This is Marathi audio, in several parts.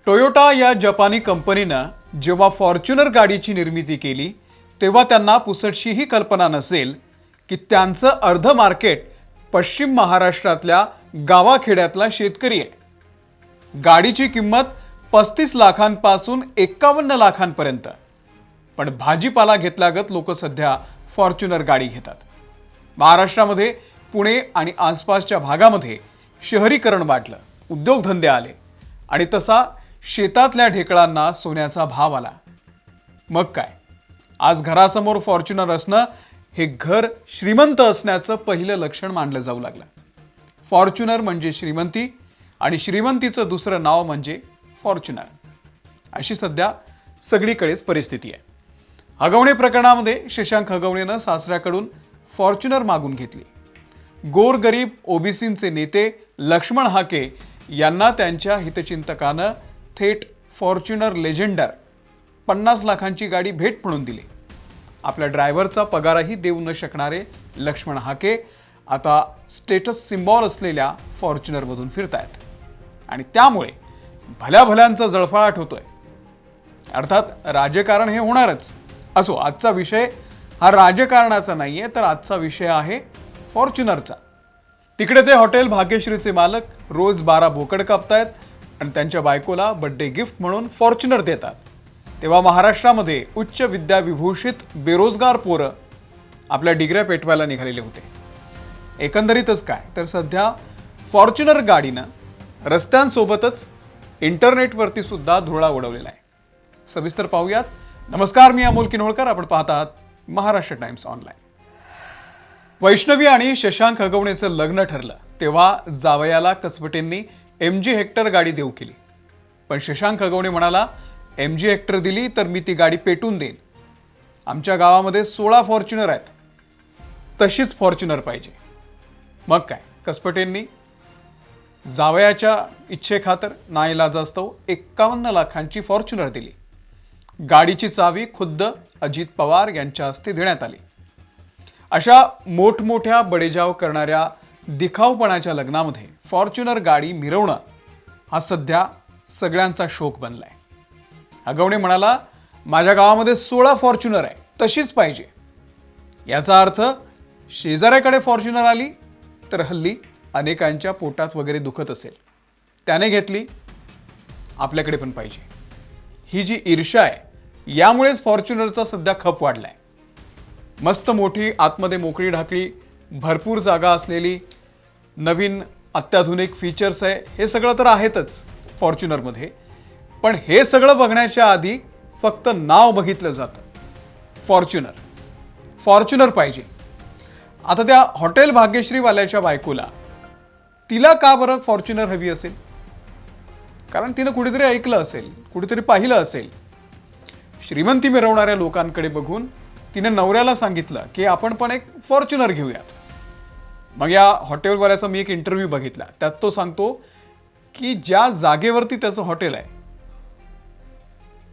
टोयोटा या जपानी कंपनीनं जेव्हा फॉर्च्युनर गाडीची निर्मिती केली तेव्हा त्यांना पुसटशीही कल्पना नसेल की त्यांचं अर्ध मार्केट पश्चिम महाराष्ट्रातल्या गावाखेड्यातला शेतकरी आहे। गाडीची किंमत 35 लाखांपासून 51 लाखांपर्यंत। पण भाजीपाला घेतल्यागत लोक सध्या फॉर्च्युनर गाडी घेतात। महाराष्ट्रामध्ये पुणे आणि आसपासच्या भागामध्ये शहरीकरण वाढलं, उद्योगधंदे आले आणि तसा शेतातल्या ढेकळांना सोन्याचा भाव आला। मग काय, आज घरासमोर फॉर्च्युनर असणं हे घर श्रीमंत असण्याचं पहिलं लक्षण मानलं जाऊ लागलं। फॉर्च्युनर म्हणजे श्रीमंती आणि श्रीमंतीचं दुसरं नाव म्हणजे फॉर्च्युनर, अशी सध्या सगळीकडेच परिस्थिती आहे। हगवणे प्रकरणामध्ये शशांक हगवणेनं सासऱ्याकडून फॉर्च्युनर मागून घेतली। गोरगरीब ओबीसींचे नेते लक्ष्मण हाके यांना त्यांच्या हितचिंतकानं थेट फॉर्च्युनर लेजेंडर 50 लाखांची गाडी भेट म्हणून दिली। आपल्या ड्रायव्हरचा पगारही देऊ न शकणारे लक्ष्मण हाके आता स्टेटस सिम्बॉल असलेल्या फॉर्च्युनरमधून फिरतायत आणि त्यामुळे भल्या भल्यांचा जळफळाट होतोय। अर्थात राजकारण हे होणारच। असो, आजचा विषय हा राजकारणाचा नाहीये, तर आजचा विषय आहे फॉर्च्युनरचा। तिकडे ते हॉटेल भाग्यश्रीचे मालक रोज 12 बोकड कापतायत आणि त्यांच्या बायकोला बर्थडे गिफ्ट म्हणून फॉर्च्युनर देतात। तेव्हा महाराष्ट्रामध्ये उच्च विद्याविभूषित बेरोजगार पोरं आपल्या डिग्र्या पेटवायला निघालेले होते। एकंदरीतच काय, तर सध्या फॉर्च्युनर गाडीनं रस्त्यांसोबतच इंटरनेटवरती सुद्धा धुळा उडवलेला आहे। सविस्तर पाहूयात। नमस्कार, मी अमोल किनोळकर, आपण पाहत आहात महाराष्ट्र टाइम्स ऑनलाईन। वैष्णवी आणि शशांक हगवणेचं लग्न ठरलं तेव्हा जावयाला कसबटेंनी MG हेक्टर गाडी देऊ केली। पण शशांक हगवणे म्हणाला, MG हेक्टर दिली तर मी ती गाडी पेटून देईन। आमच्या गावामध्ये 16 फॉर्च्युनर आहेत, तशीच फॉर्च्युनर पाहिजे। मग काय, कसबटेंनी जावयाच्या इच्छेखातर नाईलाजास्तव 51 लाखांची फॉर्च्युनर दिली। गाडीची चावी खुद्द अजित पवार यांच्या हस्ते देण्यात आली। अशा मोठमोठ्या बडेजाव करणाऱ्या दिखावपणाच्या लग्नामध्ये फॉर्च्युनर गाडी मिरवणं हा सध्या सगळ्यांचा शौक बनलाय। हगवणे म्हणाला, माझ्या गावामध्ये 16 फॉर्च्युनर आहे, तशीच पाहिजे। याचा अर्थ शेजाऱ्याकडे फॉर्च्युनर आली तर हल्ली अनेकांच्या पोटात वगैरे दुखत असेल, त्याने घेतली, आपल्याकडे पण पाहिजे। ही जी ईर्ष्या आहे, यामुळेच फॉर्च्युनरचा सध्या खप वाढलाय। मस्त मोठी, आतमध्ये मोकळी ढाकळी, भरपूर जागा असलेली, नवीन अत्याधुनिक फीचर्स आहे, हे सगळं तर आहेतच फॉर्च्युनरमध्ये। पण हे सगळं बघण्याच्या आधी फक्त नाव बघितलं जातं, फॉर्च्युनर। फॉर्च्युनर पाहिजे। आता त्या हॉटेल भाग्यश्रीवाल्याच्या बायकोला, तिला का बरं फॉर्च्युनर हवी असेल? कारण तिनं कुठेतरी ऐकलं असेल, कुठेतरी पाहिलं असेल। श्रीमंती मिरवणाऱ्या लोकांकडे बघून तिने नवऱ्याला सांगितलं की आपण पण एक फॉर्च्युनर घेऊयात। मग या हॉटेलवाल्याचा मी एक इंटरव्ह्यू बघितला, त्यात तो सांगतो की ज्या जागेवरती त्याचं हॉटेल आहे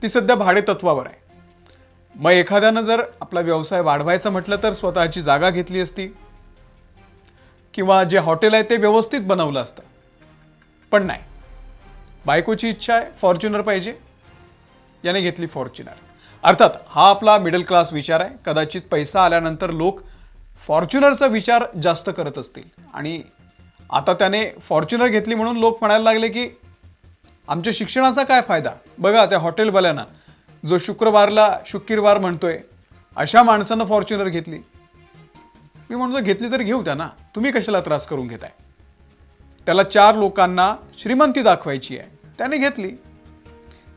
ती सध्या भाडेतत्वावर आहे। मग एखाद्यानं जर आपला व्यवसाय वाढवायचा म्हटलं तर स्वतःची जागा घेतली असती किंवा जे हॉटेल आहे ते व्यवस्थित बनवलं असतं। पण नाही, बायकोची इच्छा आहे फॉर्च्युनर पाहिजे, याने घेतली फॉर्च्युनर। अर्थात हा आपला मिडल क्लास विचार आहे। कदाचित पैसा आल्यानंतर लोक फॉर्च्युनरचा विचार जास्त करत असतील आणि आता त्याने फॉर्च्युनर घेतली म्हणून लोक म्हणायला लागले की आमच्या शिक्षणाचा काय फायदा? बघा त्या हॉटेलवाल्यानं जो शुक्रवार म्हणतोय, अशा माणसानं फॉर्च्युनर घेतली। मी म्हणतो घेतली तर घेऊ, त्यांना तुम्ही कशाला त्रास करून घेताय? त्याला 4 लोकांना श्रीमंती दाखवायची आहे, त्याने घेतली।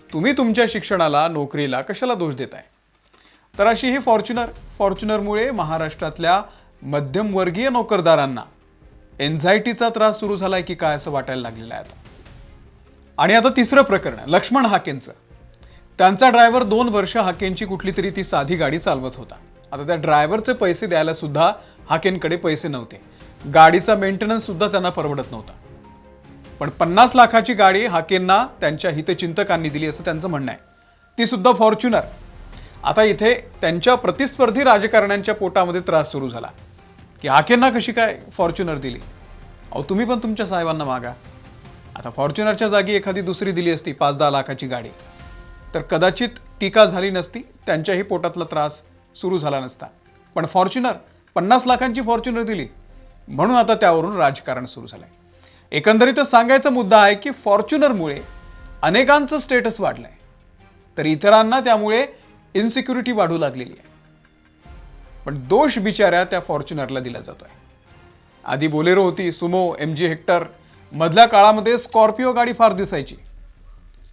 तुम्ही तुमच्या शिक्षणाला, नोकरीला कशाला दोष देताय? तर अशी ही फॉर्च्युनरमुळे महाराष्ट्रातल्या मध्यमवर्गीय नोकरदारांना एन्झायटीचा त्रास सुरू झालाय की काय, असं वाटायला लागलेलं आहे आता। आणि आता तिसरं प्रकरण लक्ष्मण हाकेंचं। त्यांचा ड्रायव्हर 2 वर्ष हाकेंची कुठली तरी ती साधी गाडी चालवत होता। आता त्या ड्रायव्हरचे पैसे द्यायला सुद्धा हाकेंकडे पैसे नव्हते। गाडीचा मेंटेनन्स सुद्धा त्यांना परवडत नव्हता। पण 50 लाखाची गाडी हाकेंना त्यांच्या हितचिंतकांनी दिली असं त्यांचं म्हणणं आहे, ती सुद्धा फॉर्च्युनर। आता इथे त्यांच्या प्रतिस्पर्धी राजकारण्यांच्या पोटामध्ये त्रास सुरू झाला की हाकेंना कशी काय फॉर्च्युनर दिली? अहो तुम्ही पण तुमच्या साहेबांना मागा। आता फॉर्च्युनरच्या जागी एखादी दुसरी दिली असती 5-10 लाखाची गाडी, तर कदाचित टीका झाली नसती, त्यांच्याही पोटातला त्रास सुरू झाला नसता. पण फॉर्च्युनर 50 लाखांची फॉर्च्युनर दिली म्हणून आता त्यावरून राजकारण सुरू झालंय. एकंदरीतच सांगायचा मुद्दा आहे की फॉर्च्युनरमुळे अनेकांचं स्टेटस वाढलंय, तर इतरांना त्यामुळे इन्सिक्युरिटी वाढू लागलेली आहे. पण दोष बिचाऱ्या त्या फॉर्च्युनरला दिला जातोय. आधी बोलेरो होती, सुमो, MG हेक्टर, मधल्या काळामध्ये स्कॉर्पिओ गाडी फार दिसायची.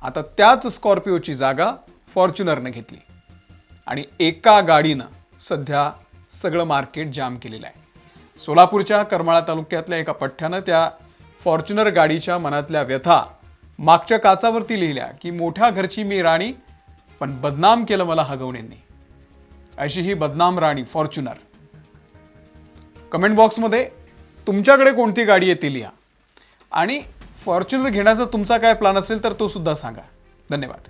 आता त्याच स्कॉर्पिओची जागा फॉर्च्युनरने घेतली आणि एका गाडीनं सध्या सगळं मार्केट जाम केलेलं आहे. सोलापूरच्या करमाळा तालुक्यातल्या एका पठ्ठ्यानं त्या फॉर्च्युनर गाडीच्या मनातल्या व्यथा मागच्या काचावरती लिहिल्या की मोठ्या घरची मी राणी, पण बदनाम केलं मला हगवणेंनी. अशी ही बदनाम राणी फॉर्च्युनर. कमेंट बॉक्समध्ये तुमच्याकडे कोणती गाडी आहे ती लिहा आणि फॉर्च्युनर घेण्याचा तुमचा काय प्लॅन असेल तर तो सुद्धा सांगा. धन्यवाद.